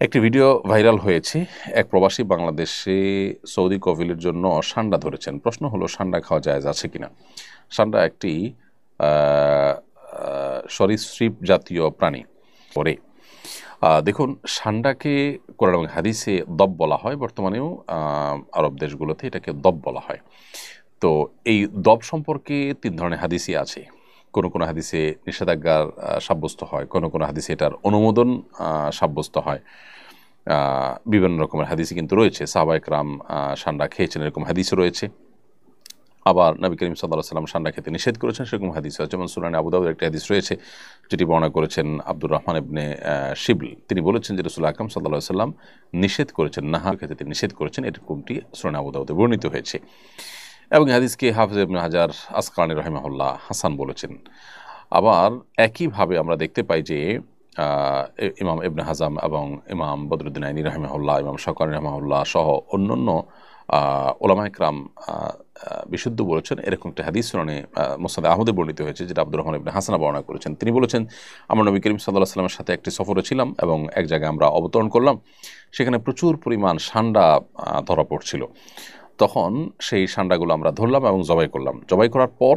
একটি video viral হয়েছে। এক প্রবাসী বাংলাদেশে সৌদি কফিলের জন্য সান্ডা ধরেছেন। প্রশ্ন হলো, সান্ডা খাওয়া জায়েজ আছে কিনা? সান্ডা একটি সরীসৃপ জাতীয় প্রাণী। পরে দেখুন, সান্ডাকে কোরআন এবং হাদিসে দব বলা হয়। বর্তমানেও আরব দেশগুলোতে এটাকে দব বলা হয়। তো এই দব সম্পর্কে তিন ধরনের হাদিসই আছে। কোনো কোনো হাদিসে নিষেধাজ্ঞা সাব্যস্ত হয়, কোনো কোনো হাদিসে এটার অনুমোদন সাব্যস্ত হয়। বিভিন্ন রকমের হাদিসই কিন্তু রয়েছে। সাহাবা একরাম সান্ডা খেয়েছেন, এরকম হাদিসও রয়েছে। আবার নবী করিম সাল্লাল্লাহু আলাইহি ওয়াসাল্লাম সান্ডা খেতে নিষেধ করেছেন, সেরকম হাদিস আছে। যেমন সুনানে আবু দাউদের একটি হাদিস রয়েছে, যেটি বর্ণনা করেছেন আব্দুর রহমান ইবনে শিবল। তিনি বলেছেন যে রাসূল আকরাম সাল্লাল্লাহু আলাইহি ওয়াসাল্লাম নিষেধ করেছেন, নাহা খেতে তিনি নিষেধ করেছেন। এরকমটি সুনানে আবু দাউদে বর্ণিত হয়েছে। এবং হাদিসকে হাফিজ ইবনে হাজার আসকালানী রাহিমাহুল্লাহ হাসান বলেছেন। আবার একইভাবে আমরা দেখতে পাই যে ইমাম ইবনে হাজাম এবং ইমাম বদরুদ্দিন আইনী রাহিমাহুল্লাহ, ইমাম শাওকানী রাহিমাহুল্লাহ সহ অন্যান্য ওলামা ইকরাম বিশুদ্ধ বলেছেন। এরকম একটা হাদিস সুনানে মুসনাদে আহমদে বর্ণিত হয়েছে, যেটা আব্দুর রহমান ইবনে হাসানা বর্ণনা করেছেন। তিনি বলেছেন, আমরা নবী করিম সাল্লাল্লাহু আলাইহি ওয়াসাল্লামের সাথে একটি সফরে ছিলাম এবং এক জায়গায় আমরা অবতরণ করলাম। সেখানে প্রচুর পরিমাণ সান্ডা ধরা পড়ছিল। তখন সেই সান্ডাগুলো আমরা ধরলাম এবং জবাই করলাম। জবাই করার পর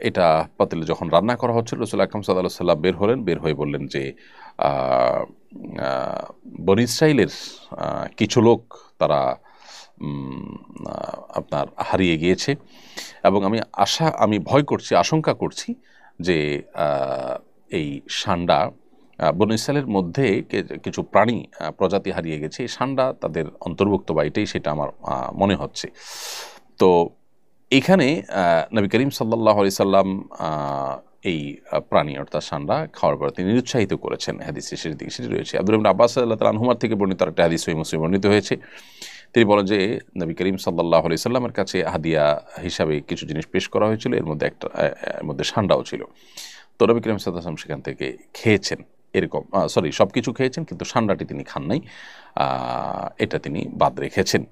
এটা পাতিলে যখন রান্না করা হচ্ছিল, রাসূল আকরাম সাল্লাল্লাহু আলাইহি ওয়াসাল্লাম বের হলেন। বের হয়ে বললেন যে বনী ইসরাইলের কিছু লোক তারা আপনার হারিয়ে গিয়েছে এবং আমি ভয় করছি, আশঙ্কা করছি যে এই সান্ডা বনী ইসরাইলের মধ্যে কিছু প্রাণী প্রজাতি হারিয়ে গেছে, এই সান্ডা তাদের অন্তর্ভুক্ত বা এটাই সেটা আমার মনে হচ্ছে। তো এখানে নবী করিম সাল্লাল্লাহু আলাইহি সাল্লাম এই প্রাণী অর্থাৎ সান্ডা খাওয়ার পর তিনি নিরুৎসাহিত করেছেন। হাদিসের শেষ দিকে সেটি রয়েছে। আব্দুল্লাহ ইবনে আব্বাস রাদিয়াল্লাহু তাআলা আনহুমা থেকে বর্ণিত একটা হাদিস সহিহ মুসলিমে বর্ণিত হয়েছে। তিনি বলেন যে নবী করিম সাল্লাল্লাহু আলাইহি সাল্লামের কাছে হাদিয়া হিসাবে কিছু জিনিস পেশ করা হয়েছিল, এর মধ্যে সান্ডাও ছিল। তো নবী করিম সাল্লাল্লাহু আলাইহি সাল্লাম সেখান থেকে খেয়েছেন। এরকম সব কিছু খেয়েছেন, কিন্তু সান্ডাটি তিনি খান নাই, এটা তিনি বাদ রেখেছেন।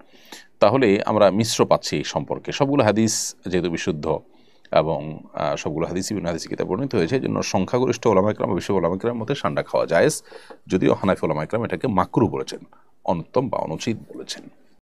তাহলে আমরা মিশ্র পাচ্ছি এই সম্পর্কে। সবগুলো হাদিস যেহেতু বিশুদ্ধ এবং সবগুলো হাদিসই বিভিন্ন হাদিস কিতাবে বর্ণিত হয়েছে, এই জন্য সংখ্যাগরিষ্ঠ ওলামা ইকরাম ও বিশ্ব ওলামা ইকরামের মধ্যে সান্ডা খাওয়া জায়েজ, যদিও হানাফি ওলামা ইকরাম এটাকে মাকরুহ বলেছেন, অনুত্তম বা অনুচিত বলেছেন।